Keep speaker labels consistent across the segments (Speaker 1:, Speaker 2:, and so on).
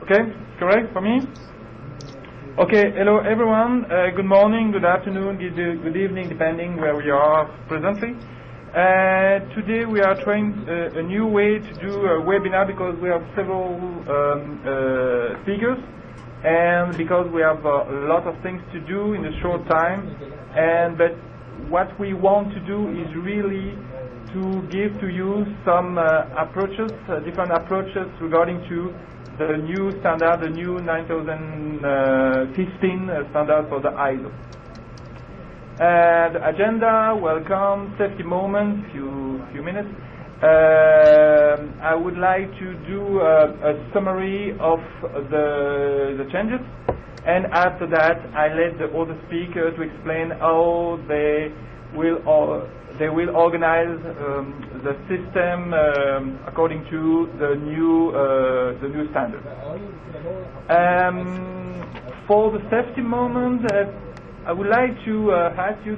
Speaker 1: Okay, correct for me? Okay, hello everyone. Good morning, good afternoon, good evening, depending where we are presently. Today we are trying a new way to do a webinar because we have several speakers and because we have a lot of things to do in a short time. But what we want to do is really to give to you some approaches, different approaches regarding to the new standard, the new 9015 standard for the ISO. The agenda, welcome, safety moment, few minutes. I would like to do a summary of the changes, and after that I let the other speaker to explain how they will organize the system according to the new standard. For the safety moment, I would like to ask you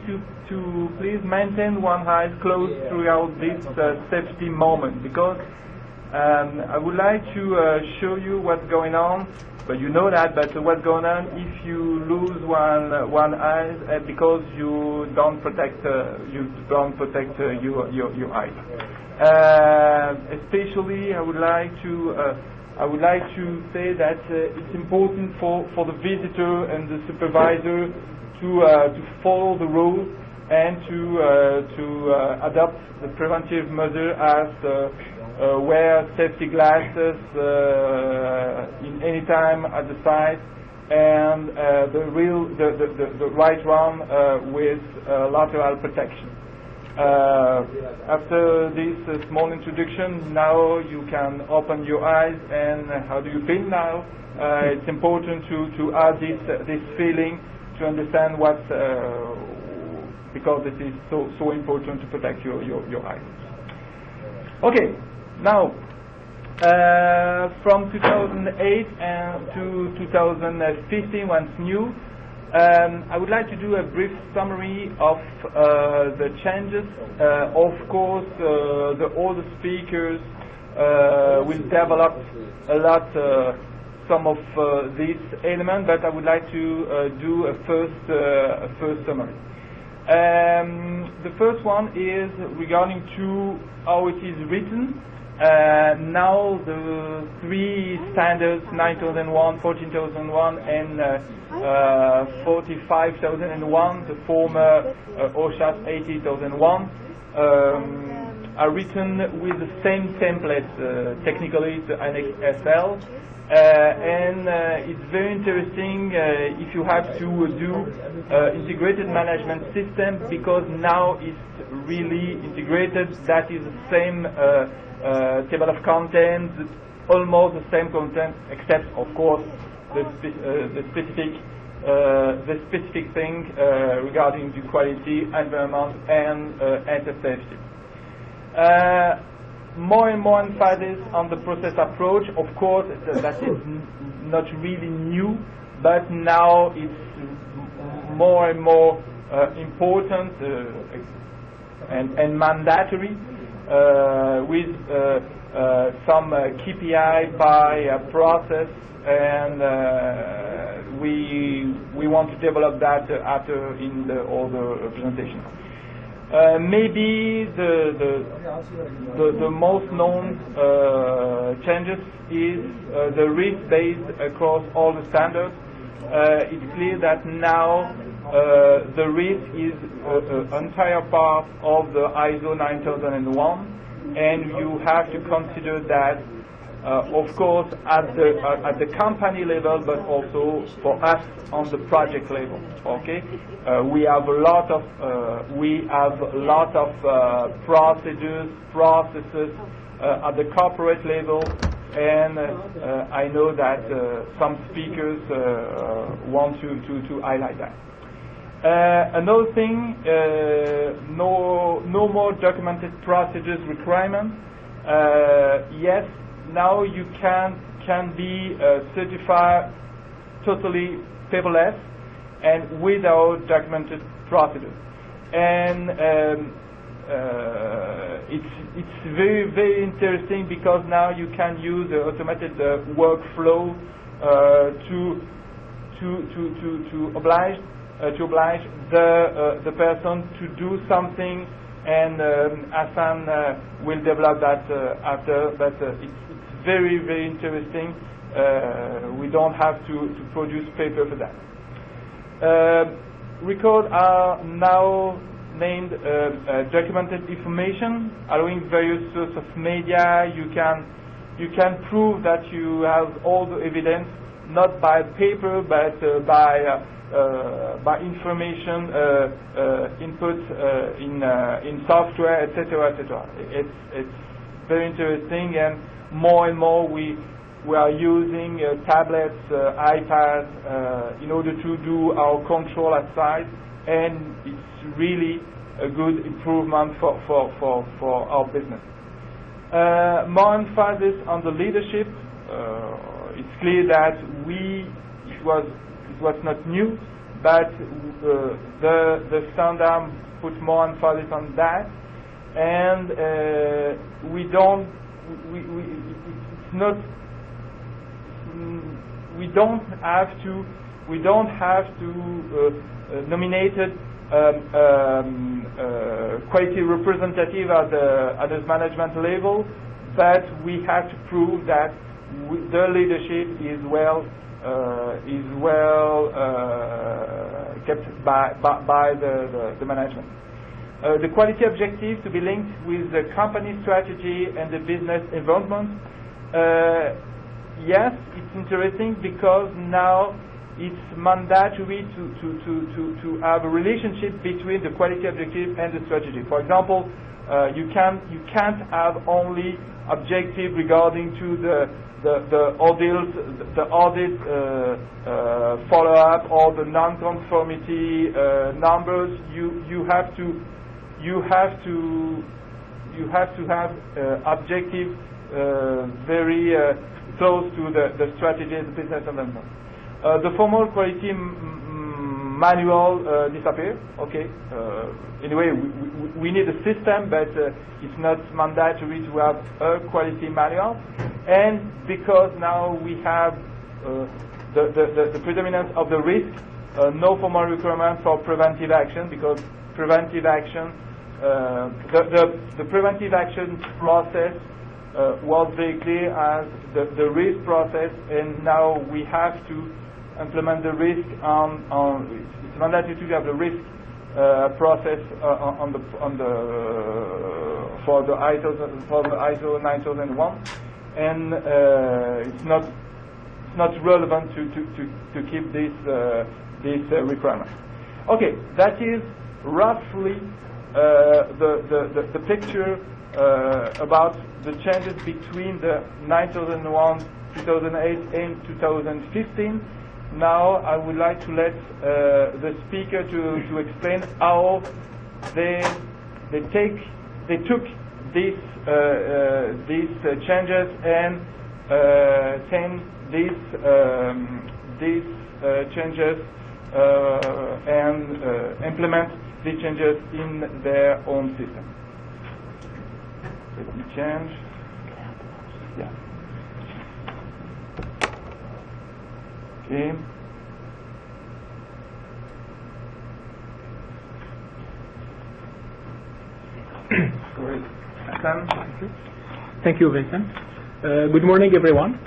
Speaker 1: to please maintain one eye closed throughout this safety moment, because I would like to show you what's going on. But you know that, but what's going on if you lose one eye because you don't protect your eyes. Especially, I would like to say that it's important for the visitor and the supervisor to follow the rules and to adopt the preventive measure as wear safety glasses in any time at the site, and the right one with lateral protection. After this small introduction, now you can open your eyes. And how do you feel now? It's important to add this feeling to understand what, because it is so important to protect your eyes. Okay. Now, from 2008 to 2015, once new, I would like to do a brief summary of the changes. Of course, the older speakers will develop a lot some of these elements, but I would like to do a first summary. The first one is regarding to how it is written. Now the three standards, 9001, 14001, and 45001, the former OSHA 80001, are written with the same template. Technically, it's the Annex SL. And it's very interesting if you have to do integrated management system, because now it's really integrated. That is the same table of contents, almost the same content, except of course the specific thing regarding the quality, environment, and health safety. More and more emphasis on the process approach. Of course, that is not really new, but now it's more and more important and mandatory, with some KPI by process, and we want to develop that after in the other presentation. Maybe the most known changes is the risk based across all the standards. It's clear that now the risk is an entire part of the ISO 9001, and you have to consider that, of course, at the company level, but also for us on the project level. Okay, we have a lot of processes at the corporate level, and I know that some speakers want to highlight that. Another thing, no more documented procedures requirement. Yes, now you can be certified totally paperless and without documented procedures. And it's very, very interesting because now you can use the automated workflow to oblige the person to do something, and Hassan will develop that after. But it's very, very interesting. We don't have to produce paper for that. Records are now named documented information, allowing various sources of media. You can prove that you have all the evidence, not by paper, but by information input in software, etc., etc. It's very interesting, and more we are using tablets, iPads in order to do our control at site, and it's really a good improvement for our business. More emphasis on the leadership. It's clear that it was not new, but the standard put more emphasis on that, and we don't have to nominated quality representative at the management level, but we have to prove that the leadership is well kept by the management. The quality objective to be linked with the company strategy and the business involvement. Yes, it's interesting because now it's mandatory to have a relationship between the quality objective and the strategy. For example, you can't have only objective regarding to the audit follow-up or the non-conformity numbers. You have to have objective very close to the strategy and the business development. The formal quality manual disappeared. Okay. Anyway, we need a system, but it's not mandatory to have a quality manual. And because now we have the predominance of the risk, no formal requirement for preventive action, because preventive action, the preventive action process was very clear as the risk process, and now we have to implement the risk it's mandatory to have the risk process for the ISO 9001, and it's not relevant to keep this requirement. Okay, that is roughly the picture about the changes between the 9001, 2008 and 2015. Now I would like to let the speaker to explain how they took these changes and send these changes and implement these changes in their own system. Let me change. Yeah. Okay. Sorry. Hassan.
Speaker 2: Thank you, Vincent. Good morning, everyone.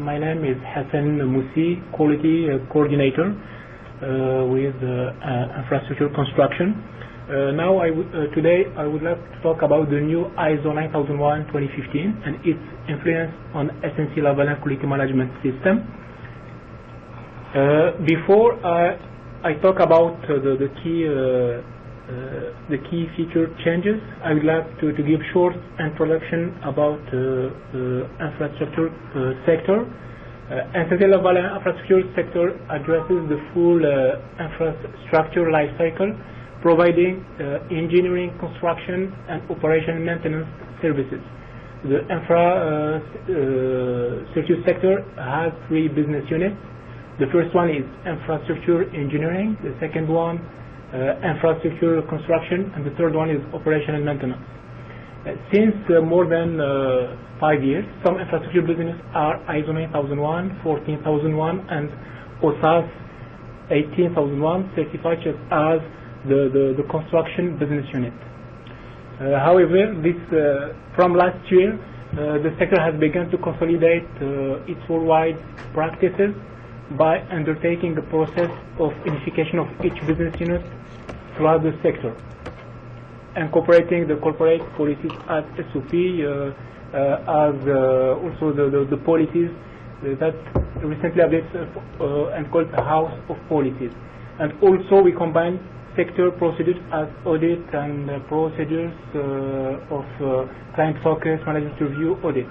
Speaker 2: My name is Hassan Moussi, Quality Coordinator with Infrastructure Construction. Now, today I would like to talk about the new ISO 9001:2015 and its influence on SNC Lavalin Quality Management System. Before I talk about the key feature changes, I would like to give short introduction about infrastructure sector. SNC Lavalin infrastructure sector addresses the full infrastructure life cycle, providing engineering, construction, and operation maintenance services. The infrastructure sector has 3 business units. The first one is infrastructure engineering. The second one infrastructure construction, and the third one is operation and maintenance. Since more than 5 years, some infrastructure business are ISO 9001, 14001, and OSAS 18001 certified as the construction business unit. However, from last year, the sector has begun to consolidate its worldwide practices by undertaking a process of unification of each business unit throughout the sector, incorporating the corporate policies as SOP, as also the policies that recently updated and called House of Policies. And also we combine sector procedures as audit and procedures of client focus, management review, audit.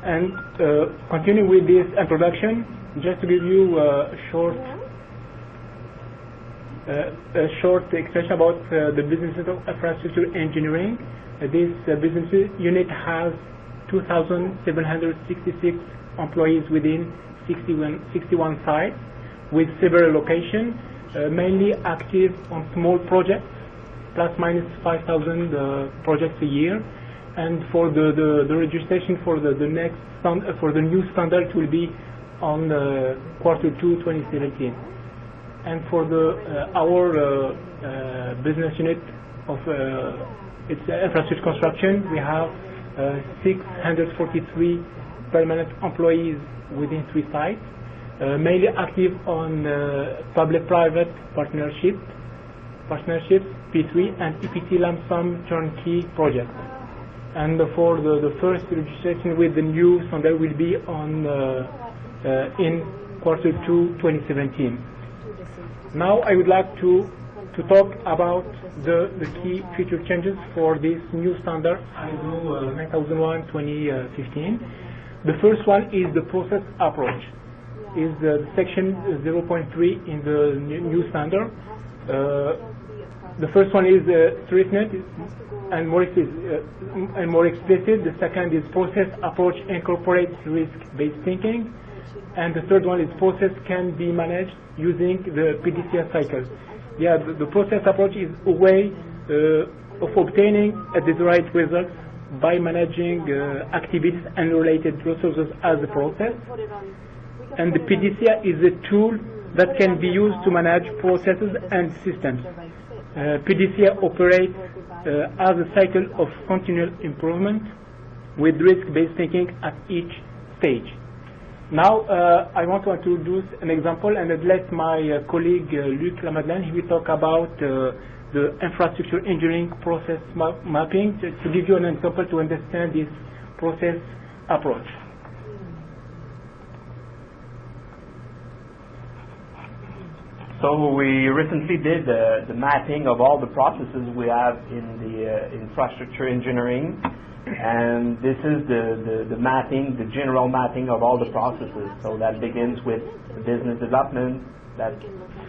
Speaker 2: And continuing with this introduction, just to give you a short explanation about the business unit of infrastructure engineering. This business unit has 2,766 employees within 61 sites with several locations, mainly active on small projects, plus minus 5,000 projects a year. And for the registration for the new standard, it will be on Q2 2017. And for our business unit of its infrastructure construction, we have 643 permanent employees within 3 sites, mainly active on public-private partnerships, P3, and EPC lump sum turnkey projects. And for the first registration with the new standard will be on in Q2 2017. Now I would like to talk about the key feature changes for this new standard ISO 9001 2015. The first one is the process approach. Is section 0.3 in the new standard. The first one is strictness and more explicit. The second is process approach incorporates risk-based thinking. And the third one is process can be managed using the PDCA cycle. Yeah, the process approach is a way of obtaining a desired result by managing activities and related resources as a process. And the PDCA is a tool that can be used to manage processes and systems. PDCA operates as a cycle of continual improvement with risk-based thinking at each stage. Now, I want to introduce an example and I'd let my colleague Luc Lamadeleine, he will talk about the infrastructure engineering process mapping to give you an example to understand this process approach.
Speaker 3: So we recently did the mapping of all the processes we have in the infrastructure engineering. And this is the mapping, the general mapping of all the processes. So that begins with business development, that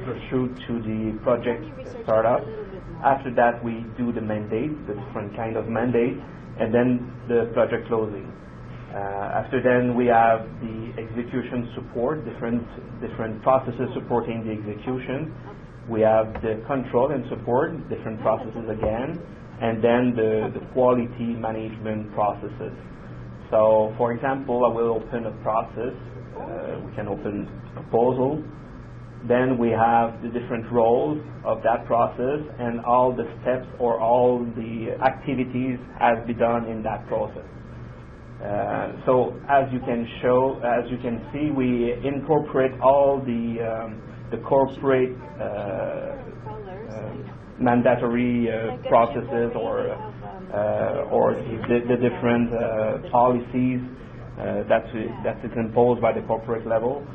Speaker 3: pursued to the project startup. After that, we do the mandate, the different kind of mandate, and then the project closing. After then, we have the execution support, different processes supporting the execution. We have the control and support, different processes again. And then the quality management processes. So, for example, I will open a process. We can open proposal. Then we have the different roles of that process and all the steps or all the activities has been done in that process. So, as you can see, we incorporate all the corporate mandatory processes or the different policies that is imposed by the corporate level.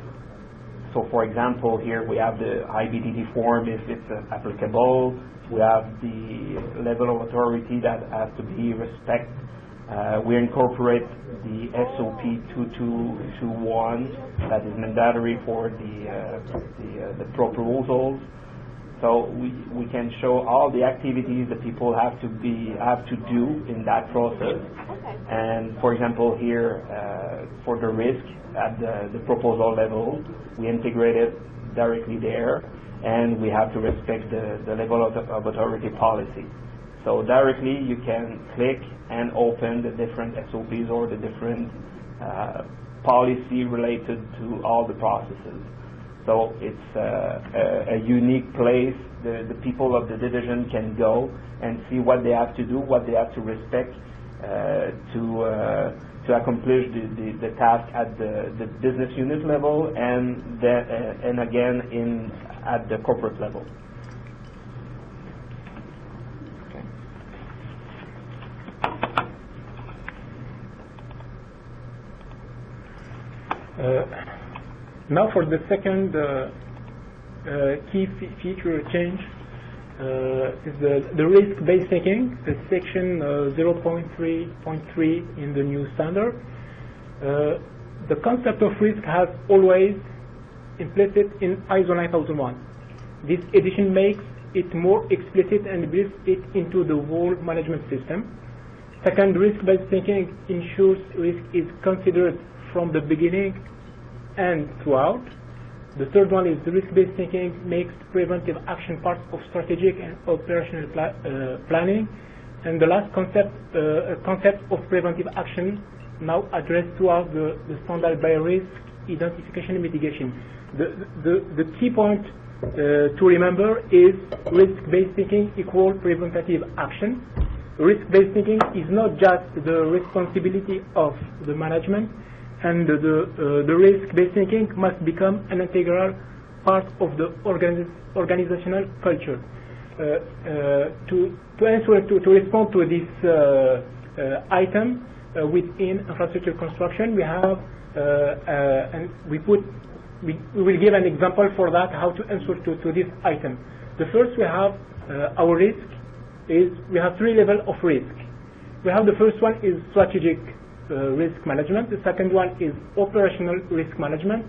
Speaker 3: So, for example, here we have the IBDD form if it's applicable. We have the level of authority that has to be respected. We incorporate the SOP 2221 that is mandatory for the proposals. So we can show all the activities that people have to do in that process. And for example, here for the risk at the proposal level, we integrate it directly there. and we have to respect the level of authority policy. So directly you can click and open the different SOPs or the different policy related to all the processes. So it's a unique place. The people of the division can go and see what they have to do, what they have to respect to accomplish the task at the business unit level and again at the corporate level. Okay.
Speaker 2: Now for the second key feature change is the risk-based thinking, the section 0.3.3 in the new standard. The concept of risk has always implicit in ISO 9001. This edition makes it more explicit and builds it into the whole management system. Second, risk-based thinking ensures risk is considered from the beginning and throughout. The third one is the risk-based thinking makes preventive action part of strategic and operational planning. And the last concept of preventive action now addressed throughout the standard by risk identification and mitigation. The key point to remember is risk-based thinking equals preventative action. Risk-based thinking is not just the responsibility of the management, and the risk-based thinking must become an integral part of the organizational culture. To respond to this item within infrastructure construction, we have and we will give an example for that, how to answer to this item. The first, we have our risk is we have three levels of risk. We have the first one is strategic risk management. The second one is operational risk management,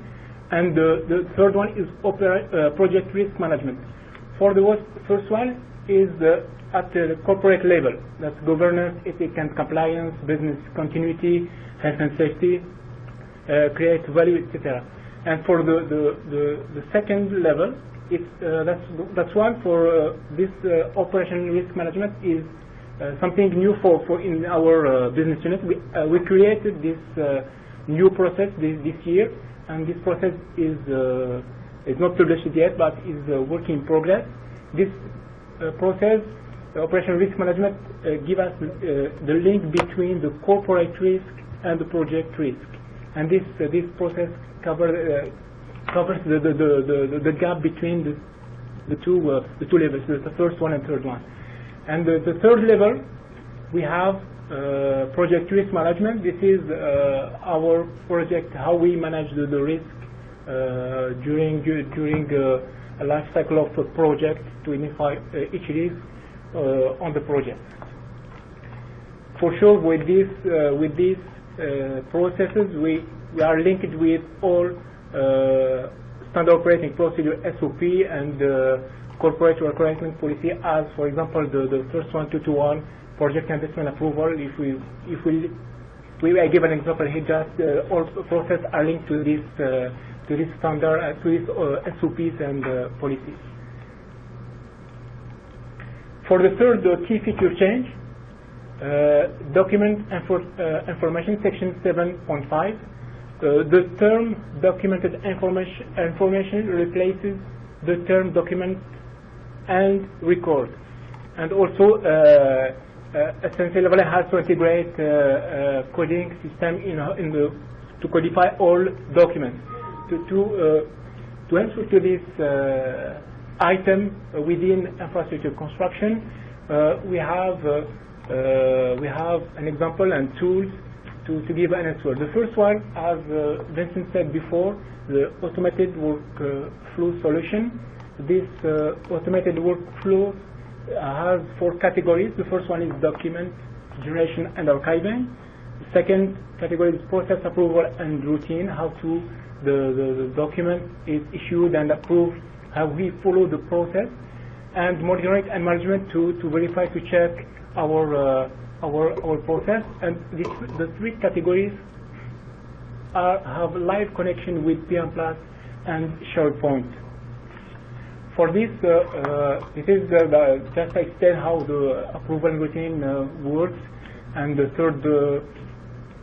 Speaker 2: and the third one is project risk management. For the first one is at the corporate level. That's governance, ethics and compliance, business continuity, health and safety, create value, etc. And for the second level, it's that's one for this operational risk management is something new for in our business unit. We created this new process this year, and this process is not published yet, but is a work in progress. This process, operational risk management, give us the link between the corporate risk and the project risk, and this process covers the gap between the two levels, the first one and third one. And the third level, we have project risk management. This is our project, how we manage the risk during a life cycle of a project to identify each risk on the project. For sure, with these processes, we are linked with all standard operating procedure SOP and corporate recruitment policy, as for example the first one 221 project investment approval. If we give an example here, just all processes are linked to this standard, to these SOPs and policies. For the third key feature change, document information section 7.5. The term documented information replaces the term document and record. And also SNC Lavalin has to integrate coding system to codify all documents. To answer to this item within infrastructure construction, we have an example and tools to give an answer. The first one, as Vincent said before, the automated workflow solution. This automated workflow has 4 categories. The first one is document generation and archiving. The second category is process approval and routine, how to the document is issued and approved, how we follow the process, and monitoring and management to verify, to check our process. And the 3 categories have live connection with PM Plus and SharePoint. For this, this is just to explain how the approval routine works, and the third,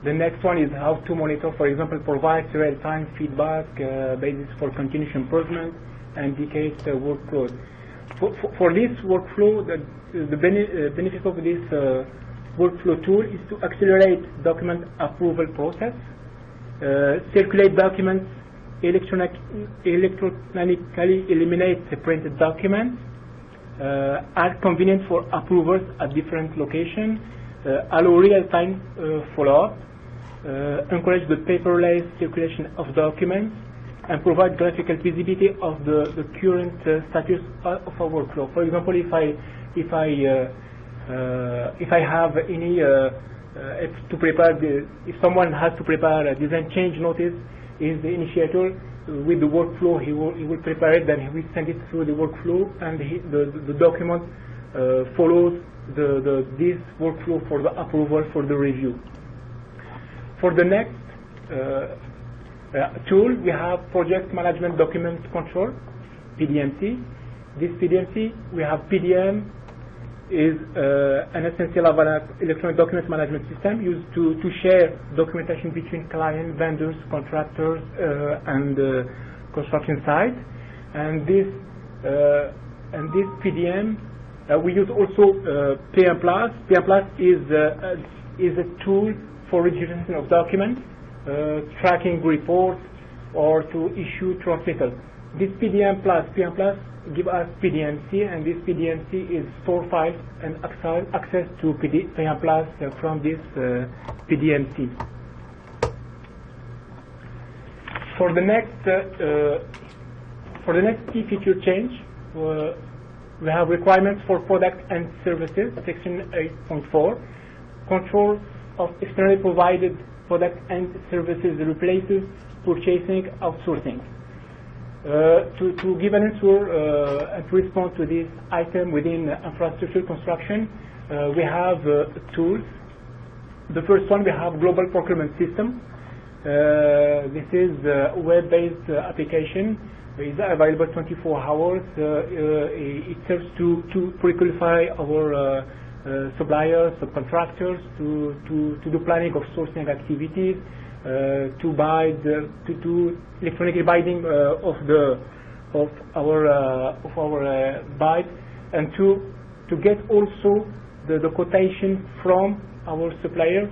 Speaker 2: the next one is how to monitor, for example, provide real-time feedback, basis for continuous improvement, and indicate workflows. For this workflow, the benefit of this workflow tool is to accelerate document approval process, circulate documents electronically, eliminate the printed documents, are convenient for approvers at different locations, allow real-time follow-up, encourage the paperless circulation of documents, and provide graphical visibility of the current status of our workflow. For example, if I have any if someone has to prepare a design change notice, is the initiator with the workflow. He will prepare it, then he will send it through the workflow, and the document follows this workflow for the approval, for the review. For the next tool, we have Project Management Document Control, PDMC. This PDMC, we have PDM, is an SNC Lavalin electronic document management system used to share documentation between clients, vendors, contractors, and construction sites. And this PDM, we use also PM+. PM+ is a tool for registration of documents, tracking reports, or to issue transmittals. This PM+ give us PDMC, and this PDMC is store files and access to PM+ from this PDMC. For the next key feature change, we have requirements for product and services, section 8.4. Control of externally provided product and services replaces purchasing outsourcing. To give an answer and to respond to this item within infrastructure construction, we have tools. The first one, we have Global Procurement System. This is a web-based application. It is available 24 hours. It serves to pre-qualify our suppliers, subcontractors, to do planning of sourcing activities, to do electronic binding of our buys, and to get also the quotation from our suppliers,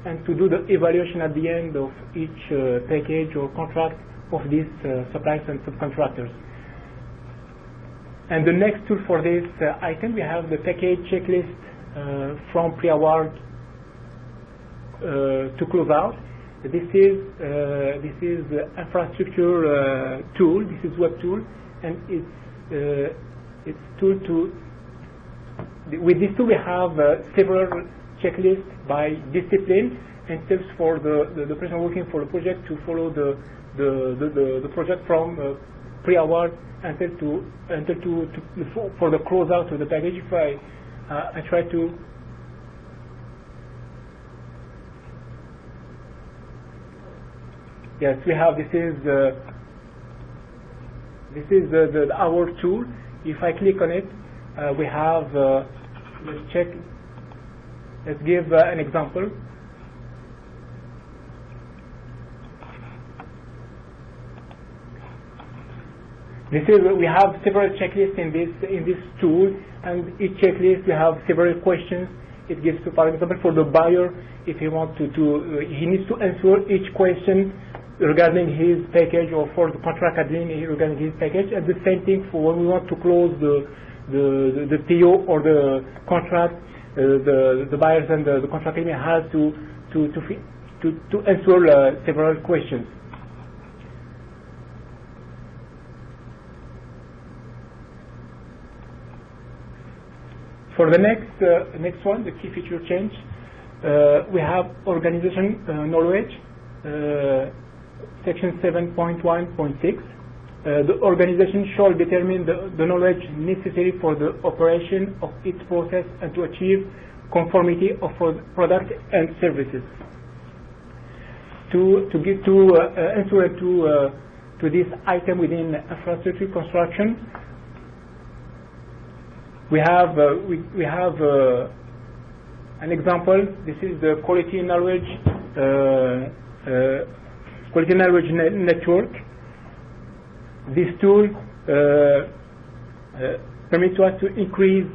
Speaker 2: and to do the evaluation at the end of each package or contract of these suppliers and subcontractors. And the next tool for this item, we have the package checklist from pre-award to close out. This is the infrastructure tool. This is web tool, and it's tool to. With this tool, we have several checklists by discipline, and tips for the person working for the project to follow the project from pre-award until for the closeout of the package. If I try to. Yes, we have. This is our tool. If I click on it, we have. Let's check. Let's give an example. This is. We have several checklists in this tool, and each checklist we have several questions. It gives, for example, for the buyer, if he wants he needs to answer each question regarding his package, or for the contract admin regarding his package, and the same thing for when we want to close the PO or the contract. The buyers and the contract admin has to answer several questions. For the next one, the key feature change, we have organization knowledge. Section 7.1.6, the organization shall determine the knowledge necessary for the operation of its process and to achieve conformity of product and services. To answer to this item within infrastructure construction, we have an example. This is the quality knowledge network. This tool permits us to increase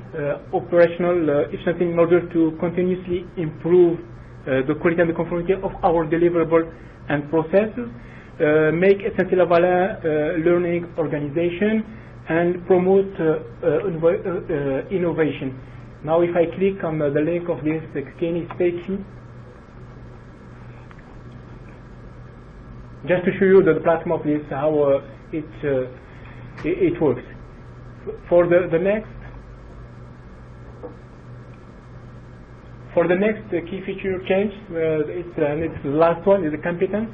Speaker 2: operational efficiency in order to continuously improve the quality and the conformity of our deliverable and processes, make SNC Lavalin learning organization, and promote innovation. Now, if I click on the link of this case study, just to show you the platform of this, how it works. For the next key feature change, it's the last one is the competence,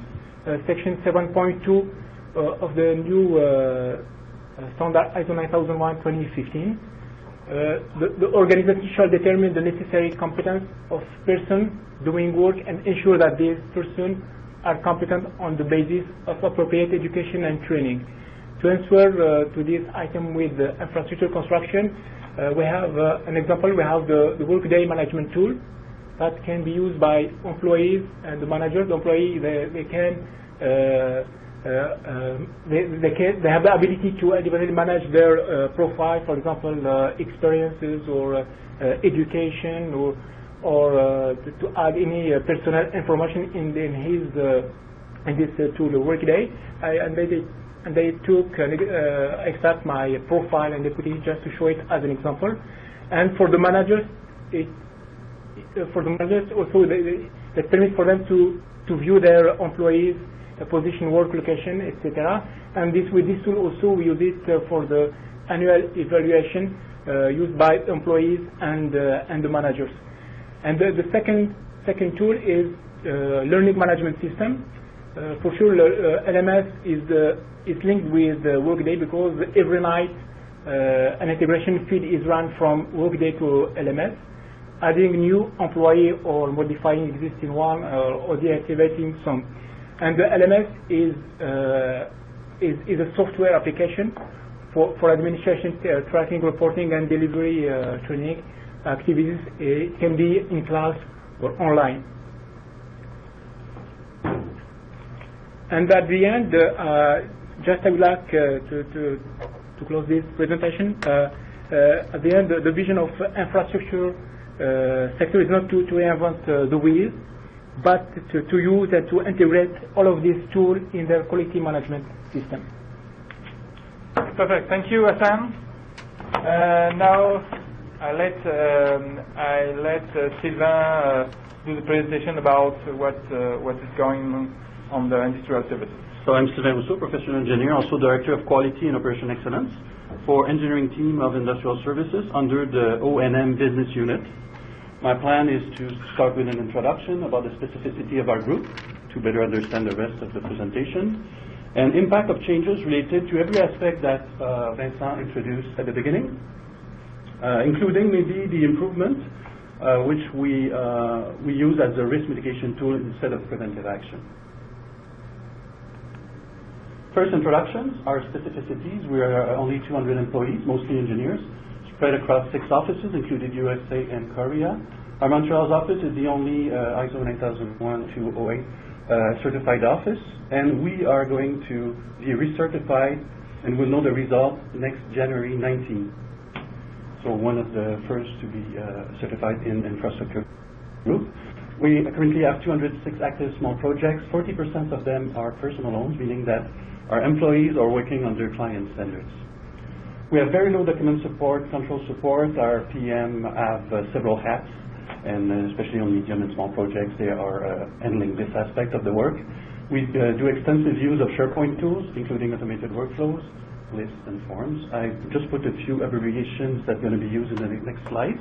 Speaker 2: section 7.2 of the new standard ISO 9001:2015. The organization shall determine the necessary competence of person doing work and ensure that these persons are competent on the basis of appropriate education and training. To answer to this item with the infrastructure construction, we have an example. We have the workday management tool that can be used by employees and the managers. The employee they have the ability to individually manage their profile, for example, experiences or education, or to add any personal information in this tool, the workday. And they took extract my profile and they put it just to show it as an example. And for the managers, also they permit for them to view their employees' position, work location, etc. And with this tool also we use it for the annual evaluation used by employees and the managers. And the second tool is learning management system. For sure, LMS is linked with Workday because every night an integration feed is run from Workday to LMS, adding new employee or modifying existing one or deactivating some. And the LMS is a software application for administration, tracking, reporting, and delivery training activities. It can be in class or online. And at the end, just I would like to close this presentation. At the end, the vision of infrastructure sector is not to reinvent the wheel, but to use and to integrate all of these tools in their quality management system.
Speaker 1: Perfect. Thank you, Hassan. Now I let Sylvain do the presentation about what is going on the industrial services.
Speaker 4: So I'm Sylvain Rousseau, professional engineer, also director of quality and operation excellence for engineering team of industrial services under the O&M business unit. My plan is to start with an introduction about the specificity of our group to better understand the rest of the presentation, and impact of changes related to every aspect that Vincent introduced at the beginning, including maybe the improvement which we use as a risk mitigation tool instead of preventive action. First, introductions, our specificities. We are only 200 employees, mostly engineers, spread across 6 offices, including USA and Korea. Our Montreal office is the only ISO 9001:2008 certified office, and we are going to be recertified, and we'll know the result next January 19. So one of the first to be certified in infrastructure group. We currently have 206 active small projects. 40% of them are personal loans, meaning that our employees are working under client standards. We have very low document support, control support. Our PM have several hats, and especially on medium and small projects, they are handling this aspect of the work. We do extensive use of SharePoint tools, including automated workflows, lists, and forms. I just put a few abbreviations that are going to be used in the next slides.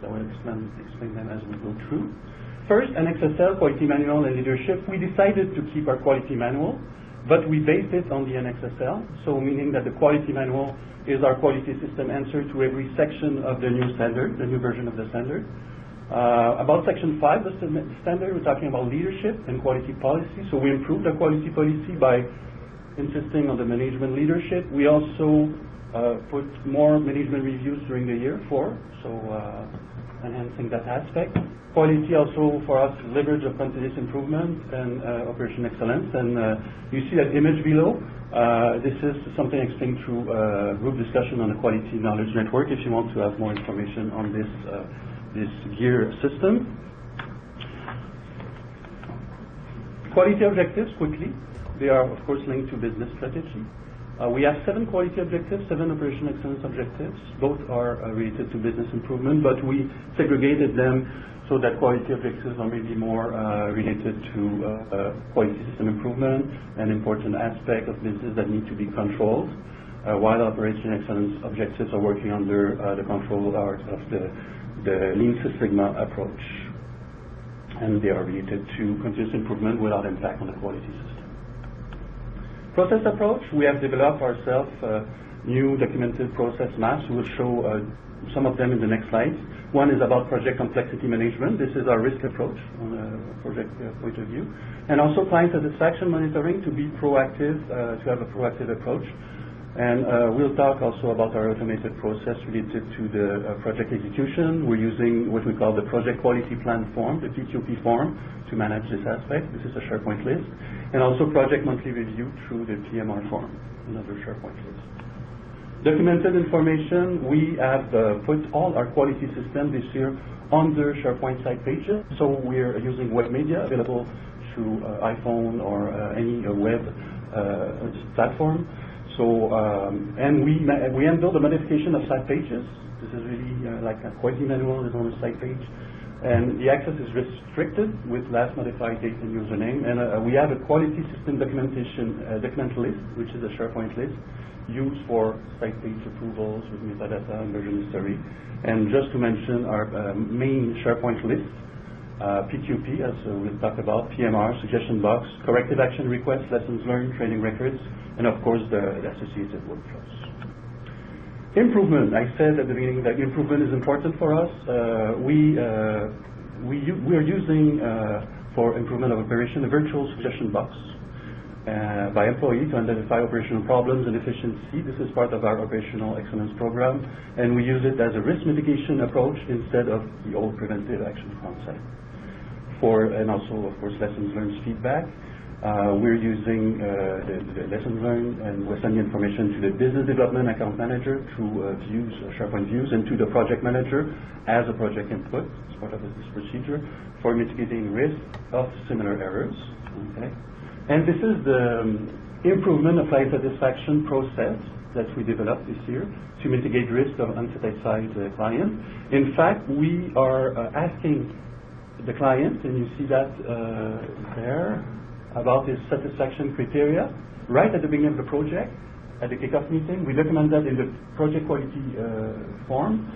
Speaker 4: So I will explain them as we go through. First, an XSL quality manual and leadership. We decided to keep our quality manual, but we based it on the NXSL, so meaning that the quality manual is our quality system answer to every section of the new standard, the new version of the standard. About section 5, the standard, we're talking about leadership and quality policy. So we improved the quality policy by insisting on the management leadership. We also put more management reviews during the year, 4, so enhancing that aspect. Quality also for us, leverage of continuous improvement and operation excellence. And you see that image below. This is something explained through group discussion on the quality knowledge network if you want to have more information on this gear system. Quality objectives, quickly. They are, of course, linked to business strategy. We have 7 quality objectives, 7 operational excellence objectives. Both are related to business improvement, but we segregated them so that quality objectives are maybe more related to quality system improvement, an important aspect of business that need to be controlled, while operational excellence objectives are working under the control of the Lean Six Sigma approach. And they are related to continuous improvement without impact on the quality system. Process approach, we have developed ourselves new documented process maps. We will show some of them in the next slide. One is about project complexity management. This is our risk approach on a project point of view. And also client satisfaction monitoring to be proactive, to have a proactive approach. And we'll talk also about our automated process related to the project execution. We're using what we call the project quality plan form, the PQP form, to manage this aspect. This is a SharePoint list. And also project monthly review through the PMR form, another SharePoint list. Documented information, we have put all our quality system this year under SharePoint site pages. So we're using web media available through iPhone or any web platform. So, and we handle the modification of site pages. This is really like a quality manual is on the site page. And the access is restricted with last modified date and username. And we have a quality system document list, which is a SharePoint list, used for site page approvals with metadata and version history. And just to mention our main SharePoint list, PQP, as we'll talk about, PMR, suggestion box, corrective action requests, lessons learned, training records, and of course the associated workflows. Improvement, I said at the beginning that improvement is important for us. We are using for improvement of operation a virtual suggestion box by employee to identify operational problems and efficiency. This is part of our operational excellence program, and we use it as a risk mitigation approach instead of the old preventive action concept. And also, of course, lessons learned feedback. We're using the lessons learned, and we're sending information to the business development account manager through views, SharePoint views, and to the project manager as a project input as part of this procedure for mitigating risk of similar errors. Okay. And this is the improvement of client satisfaction process that we developed this year to mitigate risk of unsatisfied client. In fact, we are asking the client, and you see that there, about his satisfaction criteria right at the beginning of the project, at the kickoff meeting. We document that in the project quality form.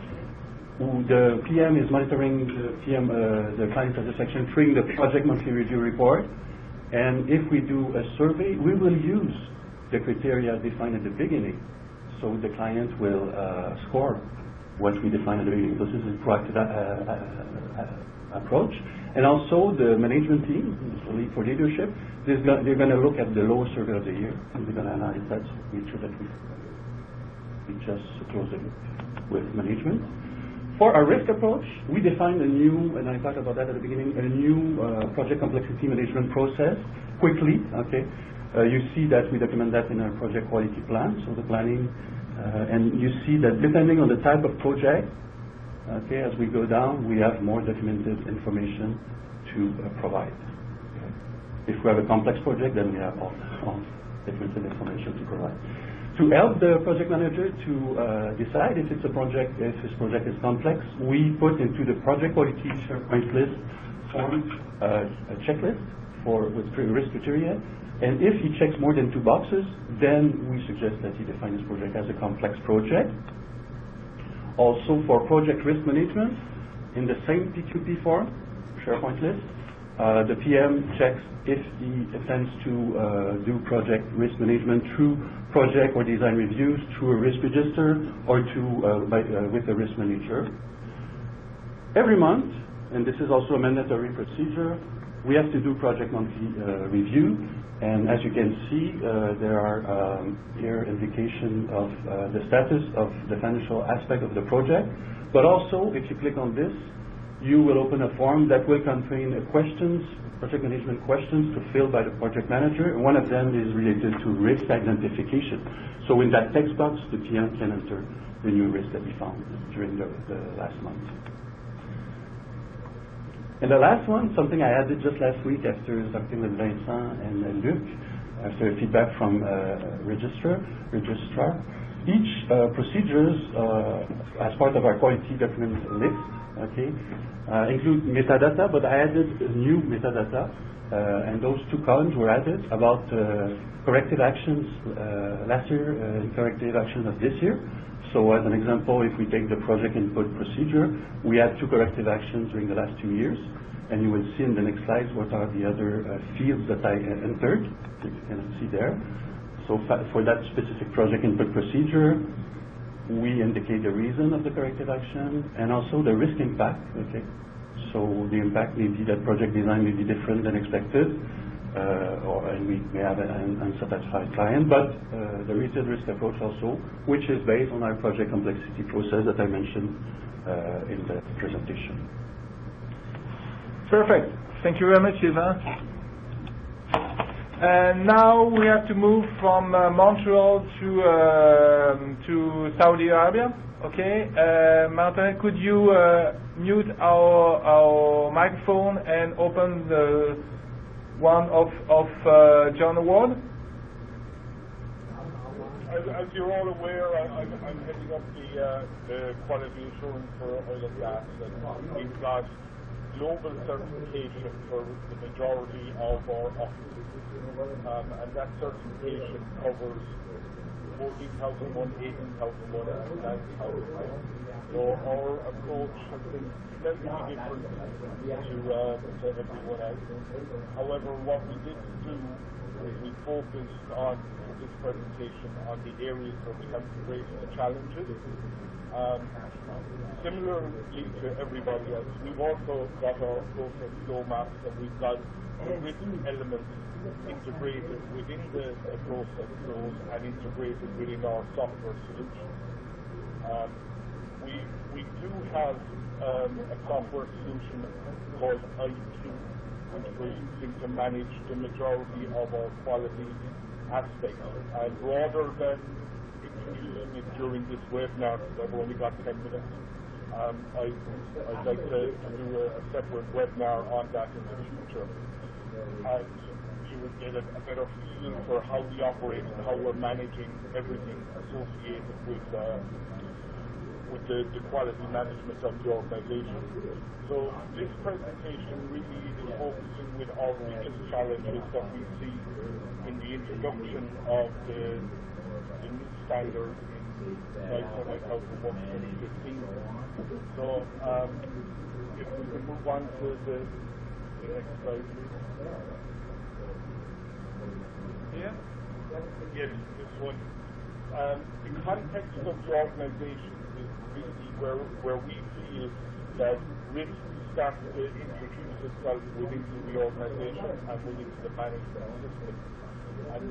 Speaker 4: The PM is monitoring the client satisfaction through the project monthly review report. And if we do a survey, we will use the criteria defined at the beginning. So the client will score what we define at the beginning. This is a proactive approach. And also the management team, for leadership, they're going to look at the lowest survey of the year, and they're going to analyze that to make sure that we just close it with management. For our risk approach, we defined a new, and I talked about that at the beginning, a new project complexity management process quickly. Okay, you see that we document that in our project quality plan, so the planning, and you see that depending on the type of project, okay, as we go down, we have more documented information to provide. Okay. If we have a complex project, then we have all documented information to provide. To help the project manager to decide if it's a project, if this project is complex, we put into the project quality SharePoint list form a checklist with risk criteria. And if he checks more than 2 boxes, then we suggest that he define his project as a complex project. Also for project risk management, in the same PQP form, SharePoint list, the PM checks if he intends to do project risk management through project or design reviews, through a risk register, or with a risk manager. Every month, and this is also a mandatory procedure, We have to do project monthly review, and as you can see, there are here indication of the status of the financial aspect of the project. But also, if you click on this, you will open a form that will contain questions, project management questions to fill by the project manager. One of them is related to risk identification. So in that text box, the client can enter the new risk that we found during the last month. And the last one, something I added just last week after talking with Vincent and Luc, after feedback from registrar. Each procedures, as part of our quality document list, okay, include metadata, but I added new metadata, and those two columns were added about corrective actions last year and corrective actions of this year. So as an example, if we take the project input procedure, we had 2 corrective actions during the last 2 years, and you will see in the next slides what are the other fields that I entered, that you can see there. So for that specific project input procedure, we indicate the reason of the corrective action and also the risk impact. Okay, so the impact may be that project design may be different than expected, and we may have an unsatisfied client, but the rated risk approach also, which is based on our project complexity process that I mentioned in the presentation.
Speaker 1: Perfect. Thank you very much, Sylvain. And now we have to move from Montreal to Saudi Arabia. Okay, Martin, could you mute our microphone and open the one of John Ward?
Speaker 5: As you're all aware, I'm heading up the quality assurance for oil and gas, and we've got global certification for the majority of our offices. And that certification covers 14,001, 18,001, and 9,001. So our approach has been slightly different to everyone else. However, what we did do is we focused on this presentation on the areas where we have the greatest challenges. Similarly to everybody else, we've also got our process flow maps, and we've got written elements integrated within the process flows and integrated within our software solution. We do have a software solution called IQ, which we're using to manage the majority of our quality aspects. And rather than introducing it during this webinar, because I've only got 10 minutes, I'd like to do a separate webinar on that in the future. And you would get a better feel for how we operate and how we're managing everything associated with the quality management of the organization. So this presentation really is focusing with our biggest challenges that we see in the introduction of the new standard in ISO 9001 2015. So if we can move on to the next slide, please. Yeah? Yes, this one. The context of the organization is really where we feel that risk starts to introduce itself within the organization and within the management system. And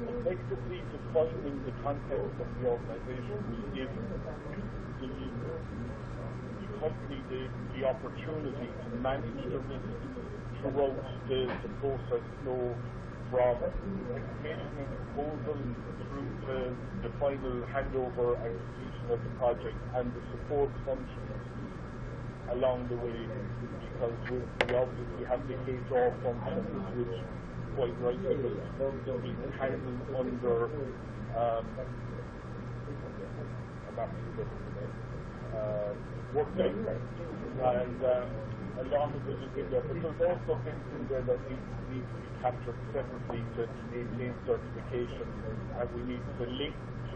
Speaker 5: effectively defining the context of the organization will give the company the opportunity to manage the risk throughout the process flow, from application and proposal through to the final handover and completion of the project, and the support functions along the way, because we obviously have the HR functions, which quite rightly will be handled under Workday, and a lot of it is in there, but there's also things in there that need to be captured separately to maintain certification, and we need to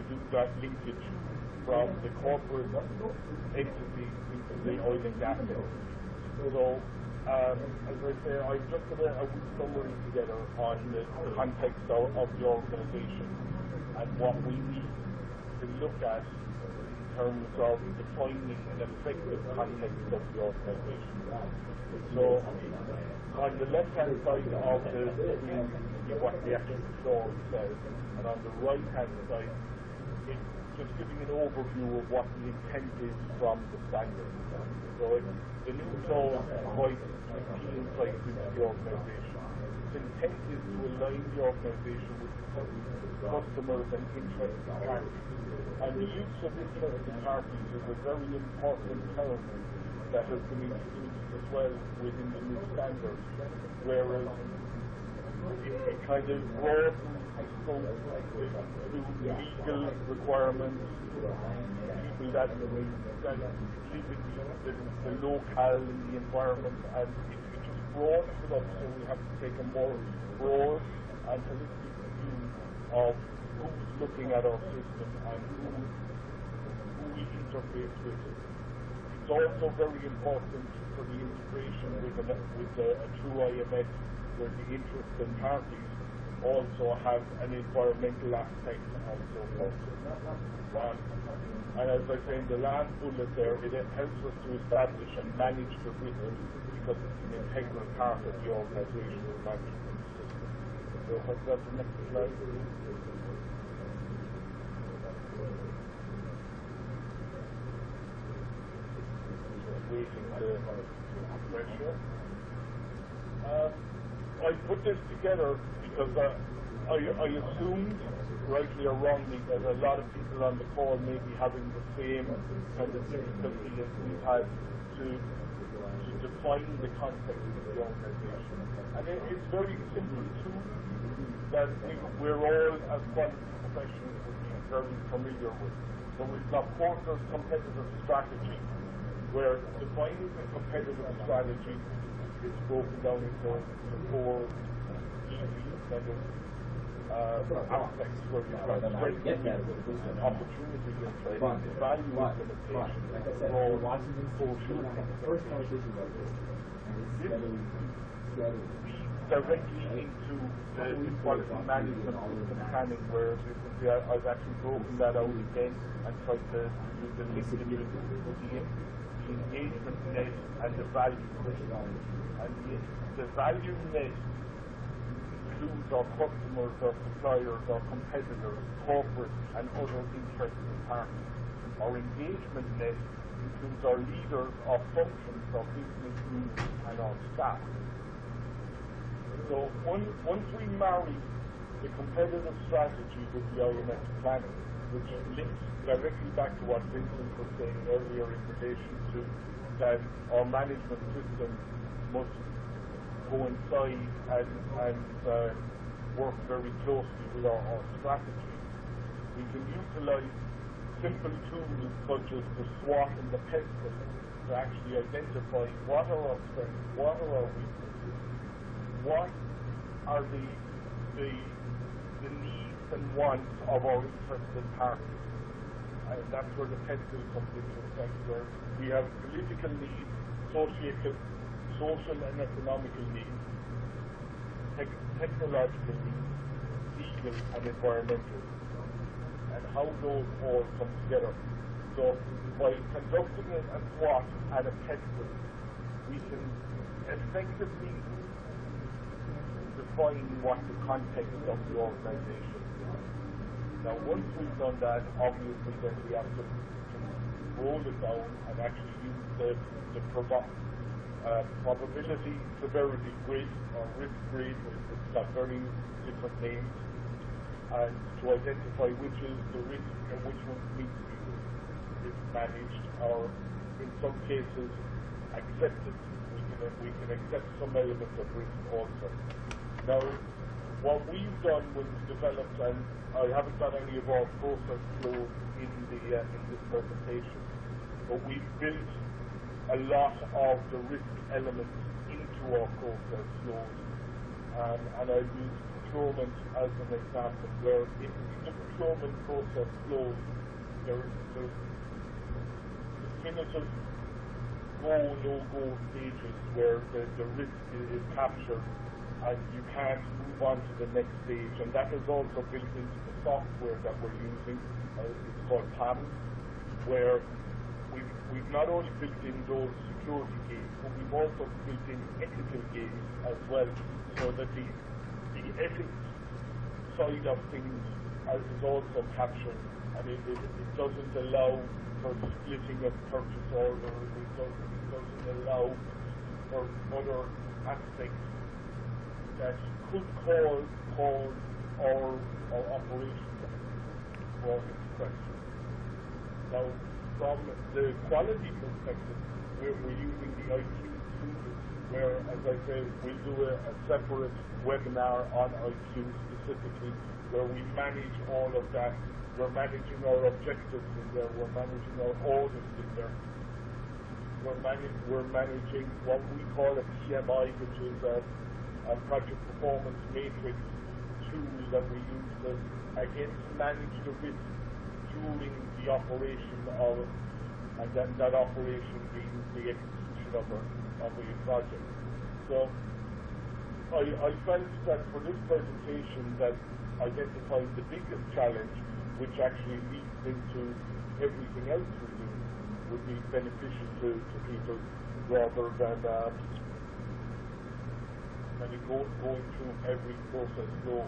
Speaker 5: do that linkage from the corporate entity into the oil and gas entity. So, as I say, I just put a summary together on the context of the organization and what we need to look at terms of defining an effective context of the organization. So on the left-hand side of the screen, you see what the actual clause says, and on the right-hand side, it's just giving an overview of what the intent is from the standard. So the new clause provides 15 insights into the organization. Its intent is to align the organization with customers and interested parties. And the use of interested parties is a very important term that has been introduced as well within the new standard, whereas it kind of broadens the scope to legal requirements, people that live in the locale in the environment, and it just broadens it up, so we have to take a more broad and holistic view of who's looking at our system and who we interface with. It's also very important for the integration with a true IMS, where the interested parties also have an environmental aspect and so forth. And as I say in the last bullet there, it helps us to establish and manage the risk because it's an integral part of the organizational management system. So if I got the next slide. Waiting the pressure. I put this together because I assumed, rightly or wrongly, that a lot of people on the call may be having the same kind of difficulty as we've had to define the context of the organization. And it's very simple too, that we're all, as quality professionals, would be very familiar with. So we've got Porter's competitive strategy, where defining the competitive strategy is broken down into four easy kind of aspects where you've got strength, opportunity interest, value implementation, role, social, directly into the quality management system planning, where I've actually broken that out again and tried to do the linkage with the engagement net and the value net. And the value net includes our customers, our suppliers, our competitors, corporate and other interested parties. Our engagement net includes our leaders, our functions, our business units and our staff. So once we marry the competitive strategy with the IMS planning, which links directly back to what Vincent was saying earlier in relation to that our management system must coincide and work very closely with our strategy. We can utilize simple tools such as the SWOT and the PESTEL to actually identify what are our strengths, what are our weaknesses, what are the needs and wants of our interested parties. And that's where the PESTEL comes into effect, where we have political needs, social and economical needs, technological needs, legal and environmental, and how those all come together. So by conducting a SWOT and a PESTEL, we can effectively define what the context of the organization is. Now once we've done that, obviously then we have to roll it down and actually use the probability severity grid or risk grid, it's got very different names, and to identify which is the risk and which one needs to be risk managed, or in some cases accepted. We can accept some elements of risk also. Now what we've done when we developed, and I haven't done any of our process flows in this presentation, but we've built a lot of the risk elements into our process flows, and I've used procurement as an example, where in the procurement process flows there's definitive go, no-go stages where the risk is captured and you can't move on to the next stage, and that is also built into the software that we're using. It's called PAM, where we've not only built in those security gates, but we've also built in ethical gates as well, so that the ethics side of things is also captured, and it doesn't allow for splitting of purchase orders, it doesn't allow for other aspects that could cause our operations for question. Now, from the quality perspective, we're using the IQ tool, where, as I said, we'll do a separate webinar on IQ specifically, where we manage all of that. We're managing our objectives in there, we're managing our audits in there. We're managing what we call a PMI, which is a project performance matrix tool that we use to, again, manage the risk during the operation of it, and then that operation being the execution of a project. So I felt that for this presentation that identified the biggest challenge, which actually leads into everything else we do, would be beneficial to people rather than going through every process flow.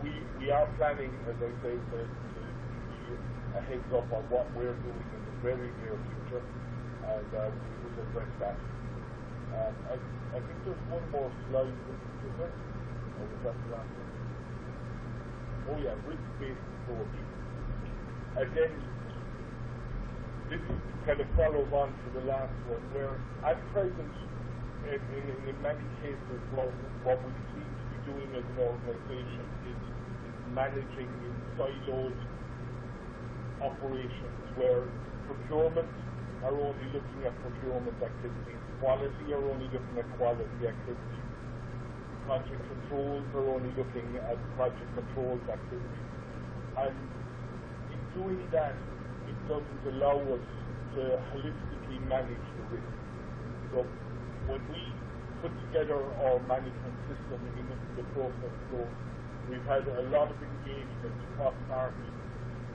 Speaker 5: We are planning, as I say, to give you a heads up on what we're doing in the very near future, and we will address that. I think there's one more slide, is there? Or was that the last one? Oh yeah, risk-based approach. Again, this kind of follows on to the last one, where at present, in many cases, what we seem to be doing as an organisation is managing in siloed operations, where procurement are only looking at procurement activities, quality are only looking at quality activities, project controls are only looking at project controls activities. And in doing that, it doesn't allow us to holistically manage the risk. So when we put together our management system in the process flow, we've had a lot of engagement across parties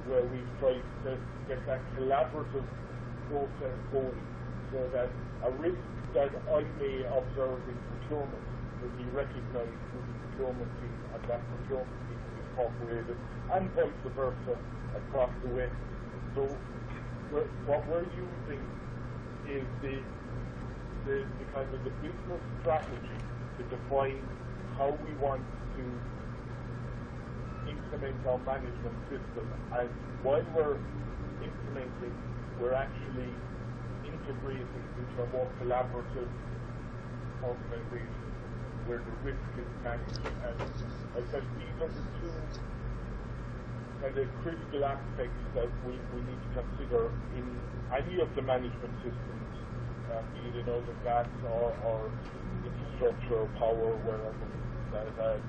Speaker 5: where we've tried to get that collaborative process going, so that a risk that I may observe in procurement will be recognised through the procurement team, and that procurement team is incorporated, and vice versa across the way. So what we're using is the kind of the business strategy to define how we want to implement our management system, and while we're implementing, we're actually integrating into a more collaborative organisation where the risk is managed. And I said these are the two kind of critical aspects that we need to consider in any of the management systems, be it in oil and gas or infrastructure or power, wherever, that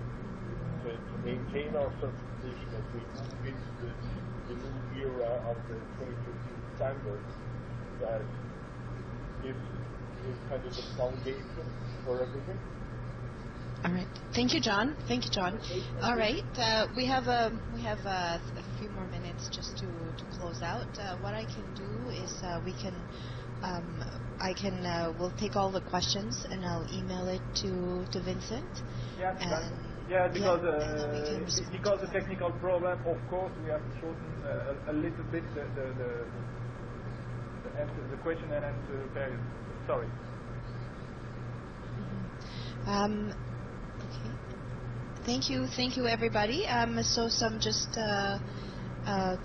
Speaker 5: to maintain our certification as we move into the new era of the 2015 standards, that is kind of the foundation for everything.
Speaker 6: All right. Thank you, John. Thank you, John. All right. We have a few more minutes just to close out. What I can do is we'll take all the questions and I'll email it to Vincent.
Speaker 1: Yeah, because the technical problem, of course, we have to shorten a little bit the question and answer period. Sorry.
Speaker 6: Okay. Thank you, everybody. So some just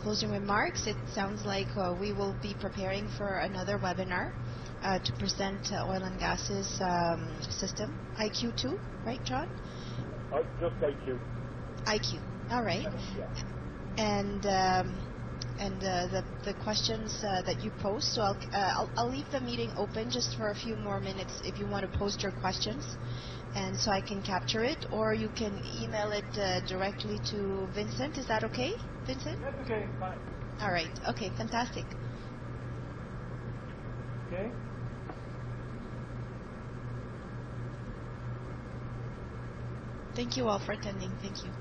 Speaker 6: closing remarks. It sounds like we will be preparing for another webinar to present oil and gas's system, IQ2, right, John?
Speaker 5: Just IQ.
Speaker 6: IQ. All right. And the questions that you post. So I'll leave the meeting open just for a few more minutes if you want to post your questions, and so I can capture it, or you can email it directly to Vincent. Is that okay, Vincent?
Speaker 1: That's okay, fine.
Speaker 6: All right. Okay, fantastic.
Speaker 1: Okay.
Speaker 6: Thank you all for attending. Thank you.